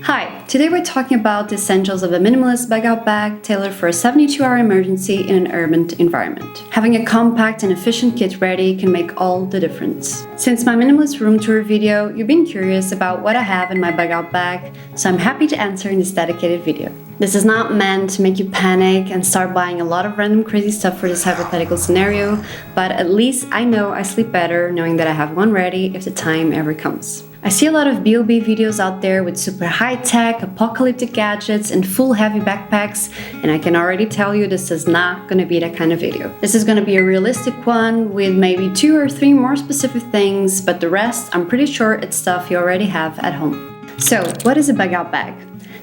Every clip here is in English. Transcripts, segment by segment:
Hi, today we're talking about the essentials of a minimalist bug-out bag tailored for a 72-hour emergency in an urban environment. Having a compact and efficient kit ready can make all the difference. Since my minimalist room tour video, you've been curious about what I have in my bug-out bag, so I'm happy to answer in this dedicated video. This is not meant to make you panic and start buying a lot of random crazy stuff for this hypothetical scenario, but at least I know I sleep better knowing that I have one ready if the time ever comes. I see a lot of B.O.B. videos out there with super high-tech, apocalyptic gadgets and full heavy backpacks, and I can already tell you this is not going to be that kind of video. This is going to be a realistic one with maybe 2 or 3 more specific things, but the rest I'm pretty sure it's stuff you already have at home. So, what is a bug-out bag?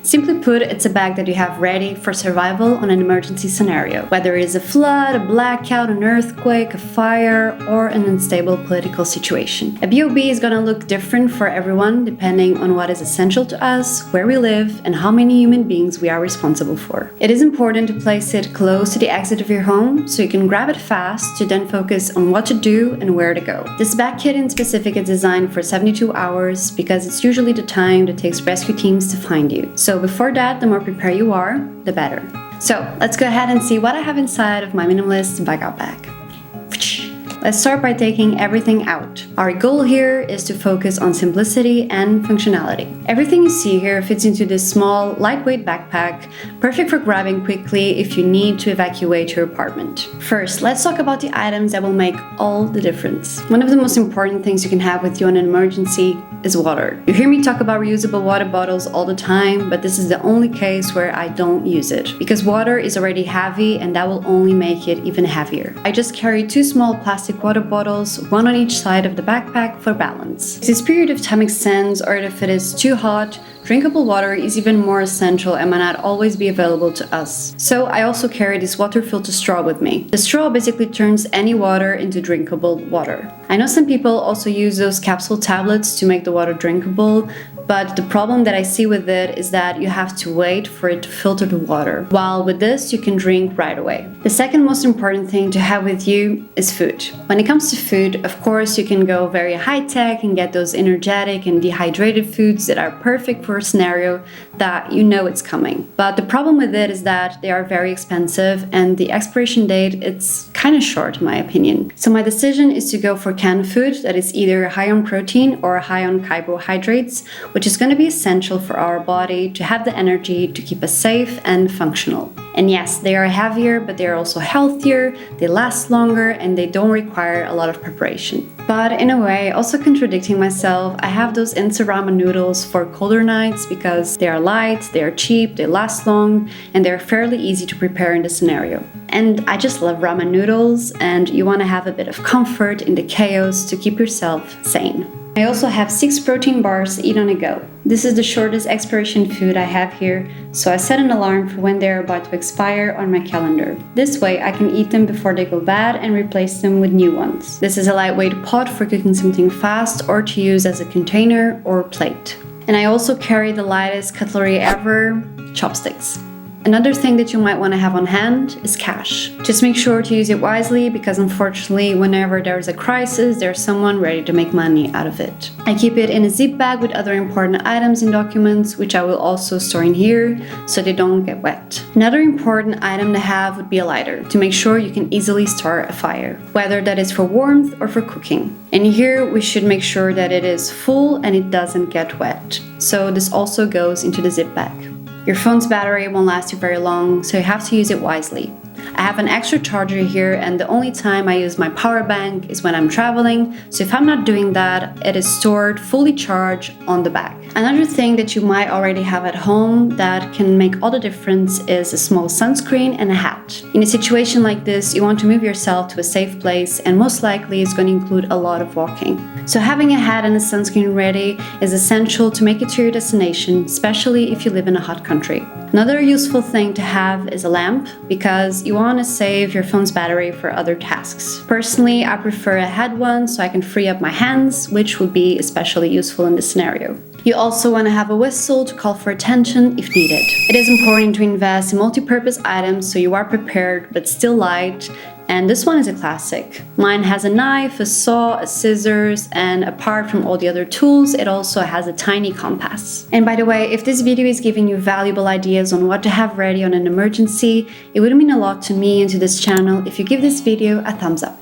Simply put, it's a bag that you have ready for survival on an emergency scenario, whether it is a flood, a blackout, an earthquake, a fire, or an unstable political situation. A B.O.B. is gonna look different for everyone depending on what is essential to us, where we live, and how many human beings we are responsible for. It is important to place it close to the exit of your home so you can grab it fast to then focus on what to do and where to go. This bag kit in specific is designed for 72 hours because it's usually the time that takes rescue teams to find you. So before that, the more prepared you are, the better. So let's go ahead and see what I have inside of my minimalist bug-out bag. Let's start by taking everything out. Our goal here is to focus on simplicity and functionality. Everything you see here fits into this small, lightweight backpack, perfect for grabbing quickly if you need to evacuate your apartment. First, let's talk about the items that will make all the difference. One of the most important things you can have with you in an emergency is water. You hear me talk about reusable water bottles all the time, but this is the only case where I don't use it, because water is already heavy and that will only make it even heavier. I just carry 2 small plastic water bottles, one on each side of the backpack for balance. If this period of time extends or if it is too hot, drinkable water is even more essential and might not always be available to us. So I also carry this water filter straw with me. The straw basically turns any water into drinkable water. I know some people also use those capsule tablets to make the water drinkable, but the problem that I see with it is that you have to wait for it to filter the water, while with this you can drink right away. The second most important thing to have with you is food. When it comes to food, of course you can go very high-tech and get those energetic and dehydrated foods that are perfect for a scenario that you know it's coming. But the problem with it is that they are very expensive and the expiration date it's kind of short in my opinion. So my decision is to go for canned food that is either high on protein or high on carbohydrates, which is going to be essential for our body to have the energy to keep us safe and functional. And yes, they are heavier, but they are also healthier, they last longer, and they don't require a lot of preparation. But in a way, also contradicting myself, I have those instant ramen noodles for colder nights because they are light, they are cheap, they last long, and they're fairly easy to prepare in this scenario. And I just love ramen noodles, and you want to have a bit of comfort in the chaos to keep yourself sane. I also have 6 protein bars to eat on the go. This is the shortest expiration food I have here, so I set an alarm for when they're about to expire on my calendar. This way I can eat them before they go bad and replace them with new ones. This is a lightweight pot for cooking something fast or to use as a container or plate. And I also carry the lightest cutlery ever, chopsticks. Another thing that you might want to have on hand is cash. Just make sure to use it wisely because unfortunately whenever there's a crisis, there's someone ready to make money out of it. I keep it in a zip bag with other important items and documents, which I will also store in here so they don't get wet. Another important item to have would be a lighter to make sure you can easily start a fire, whether that is for warmth or for cooking. And here we should make sure that it is full and it doesn't get wet. So this also goes into the zip bag. Your phone's battery won't last you very long, so you have to use it wisely. I have an extra charger here, and the only time I use my power bank is when I'm traveling, so if I'm not doing that, it is stored fully charged on the bag. Another thing that you might already have at home that can make all the difference is a small sunscreen and a hat. In a situation like this, you want to move yourself to a safe place, and most likely it's going to include a lot of walking. So having a hat and a sunscreen ready is essential to make it to your destination, especially if you live in a hot country. Another useful thing to have is a lamp because you want to save your phone's battery for other tasks. Personally, I prefer a head one so I can free up my hands, which would be especially useful in this scenario. You also want to have a whistle to call for attention if needed. It is important to invest in multi-purpose items so you are prepared but still light, and this one is a classic. Mine has a knife, a saw, a scissors, and apart from all the other tools, it also has a tiny compass. And by the way, if this video is giving you valuable ideas on what to have ready on an emergency, it would mean a lot to me and to this channel if you give this video a thumbs up.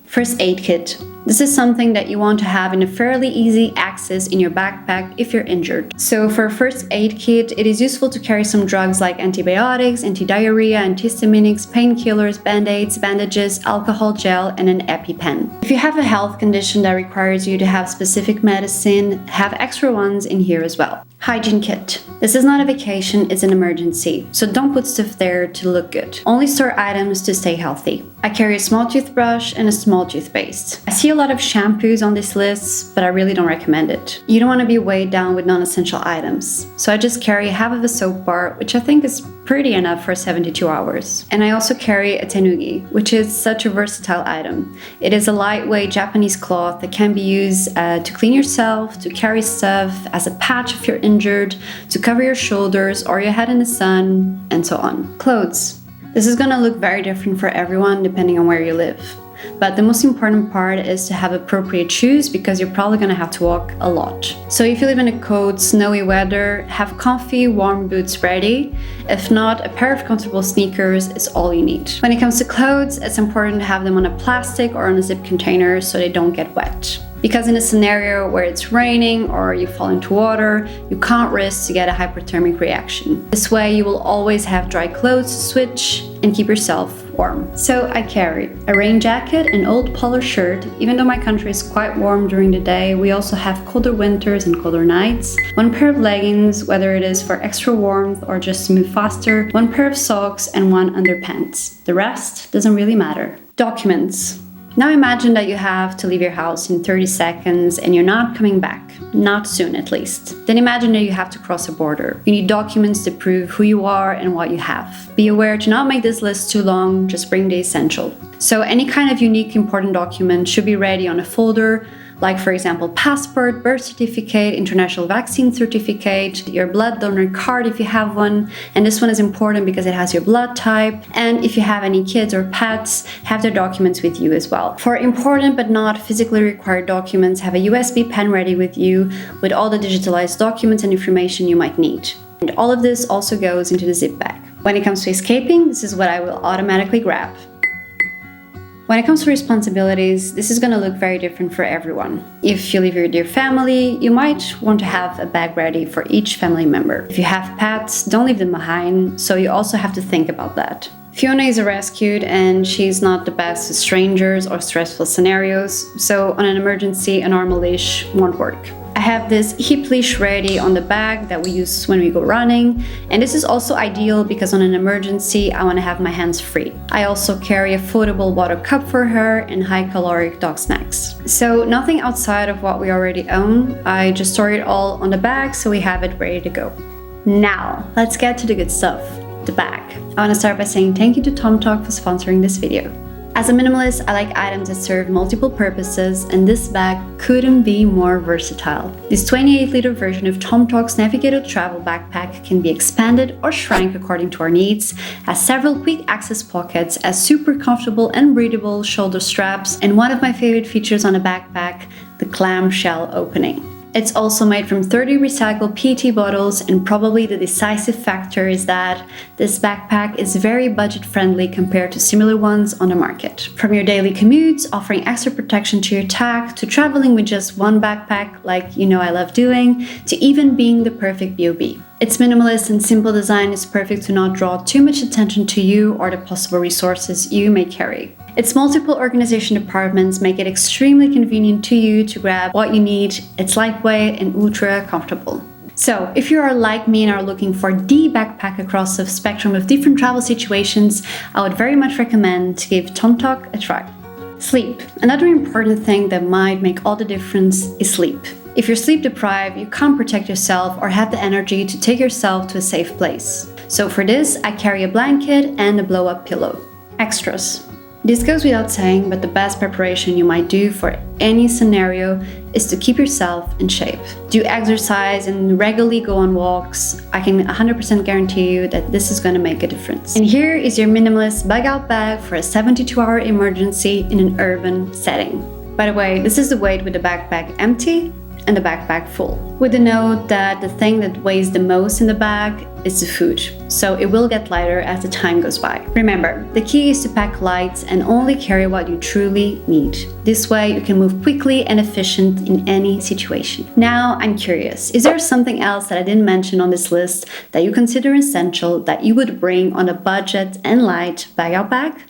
First aid kit. This is something that you want to have in a fairly easy access in your backpack if you're injured. So for a first aid kit, it is useful to carry some drugs like antibiotics, anti-diarrhea, antihistaminics, painkillers, band-aids, bandages, alcohol gel, and an EpiPen. If you have a health condition that requires you to have specific medicine, have extra ones in here as well. Hygiene kit. This is not a vacation, it's an emergency, so don't put stuff there to look good. Only store items to stay healthy. I carry a small toothbrush and a small toothpaste. I see a lot of shampoos on this list, but I really don't recommend it. You don't want to be weighed down with non-essential items, so I just carry half of a soap bar, which I think is pretty enough for 72 hours. And I also carry a Tenugui, which is such a versatile item. It is a lightweight Japanese cloth that can be used to clean yourself, to carry stuff, as a patch if you're injured, to cover your shoulders or your head in the sun, and so on. Clothes. This is gonna look very different for everyone depending on where you live. But the most important part is to have appropriate shoes because you're probably gonna have to walk a lot. So if you live in a cold, snowy weather, have comfy, warm boots ready. If not, a pair of comfortable sneakers is all you need. When it comes to clothes, it's important to have them on a plastic or on a zip container so they don't get wet. Because in a scenario where it's raining or you fall into water, you can't risk to get a hypothermic reaction. This way you will always have dry clothes to switch and keep yourself warm. So I carry a rain jacket, an old polo shirt. Even though my country is quite warm during the day, we also have colder winters and colder nights. One pair of leggings, whether it is for extra warmth or just to move faster, one pair of socks, and one underpants. The rest doesn't really matter. Documents. Now imagine that you have to leave your house in 30 seconds and you're not coming back. Not soon, at least. Then imagine that you have to cross a border. You need documents to prove who you are and what you have. Be aware to not make this list too long, just bring the essential. So any kind of unique important document should be ready on a folder, like for example passport, birth certificate, international vaccine certificate, your blood donor card if you have one, and this one is important because it has your blood type, and if you have any kids or pets, have their documents with you as well. For important but not physically required documents, have a USB pen ready with you with all the digitalized documents and information you might need. And all of this also goes into the zip bag. When it comes to escaping, this is what I will automatically grab. When it comes to responsibilities, this is going to look very different for everyone. If you live with your family, you might want to have a bag ready for each family member. If you have pets, don't leave them behind, so you also have to think about that. Fiona is a rescued and she's not the best with strangers or stressful scenarios, so on an emergency, a normal leash won't work. I have this hip leash ready on the bag that we use when we go running, and this is also ideal because on an emergency I want to have my hands free. I also carry a foldable water cup for her and high-caloric dog snacks. So nothing outside of what we already own. I just store it all on the bag so we have it ready to go. Now, let's get to the good stuff, the bag. I want to start by saying thank you to tomtoc for sponsoring this video. As a minimalist, I like items that serve multiple purposes, and this bag couldn't be more versatile. This 28-liter version of tomtoc's Navigator Travel Backpack can be expanded or shrank according to our needs, has several quick access pockets, has super comfortable and breathable shoulder straps, and one of my favorite features on a backpack, the clamshell opening. It's also made from 30 recycled PET bottles, and probably the decisive factor is that this backpack is very budget-friendly compared to similar ones on the market. From your daily commutes, offering extra protection to your tag, to traveling with just one backpack like you know I love doing, to even being the perfect BOB. Its minimalist and simple design is perfect to not draw too much attention to you or the possible resources you may carry. Its multiple organization departments make it extremely convenient to you to grab what you need. It's lightweight and ultra comfortable. So, if you are like me and are looking for the backpack across the spectrum of different travel situations, I would very much recommend to give tomtoc a try. Sleep. Another important thing that might make all the difference is sleep. If you're sleep deprived, you can't protect yourself or have the energy to take yourself to a safe place. So for this, I carry a blanket and a blow-up pillow. Extras. This goes without saying, but the best preparation you might do for any scenario is to keep yourself in shape. Do exercise and regularly go on walks. I can 100% guarantee you that this is going to make a difference. And here is your minimalist bug-out bag for a 72-hour emergency in an urban setting. By the way, this is the weight with the backpack empty and the backpack full. With the note that the thing that weighs the most in the bag is the food, so it will get lighter as the time goes by. Remember, the key is to pack light and only carry what you truly need. This way you can move quickly and efficient in any situation. Now I'm curious, is there something else that I didn't mention on this list that you consider essential that you would bring on a budget and light bag-out bag?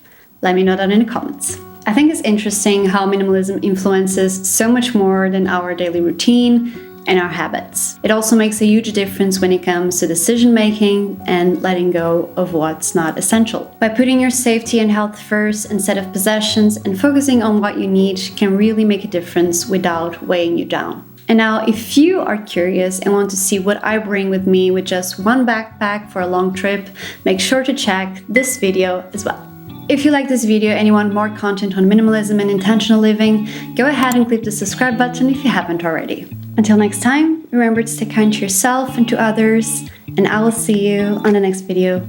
Let me know that in the comments. I think it's interesting how minimalism influences so much more than our daily routine and our habits. It also makes a huge difference when it comes to decision making and letting go of what's not essential. By putting your safety and health first instead of possessions and focusing on what you need can really make a difference without weighing you down. And now, if you are curious and want to see what I bring with me with just one backpack for a long trip, make sure to check this video as well. If you like this video and you want more content on minimalism and intentional living, go ahead and click the subscribe button if you haven't already. Until next time, remember to stay kind to yourself and to others, and I will see you on the next video.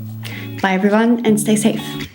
Bye everyone, and stay safe.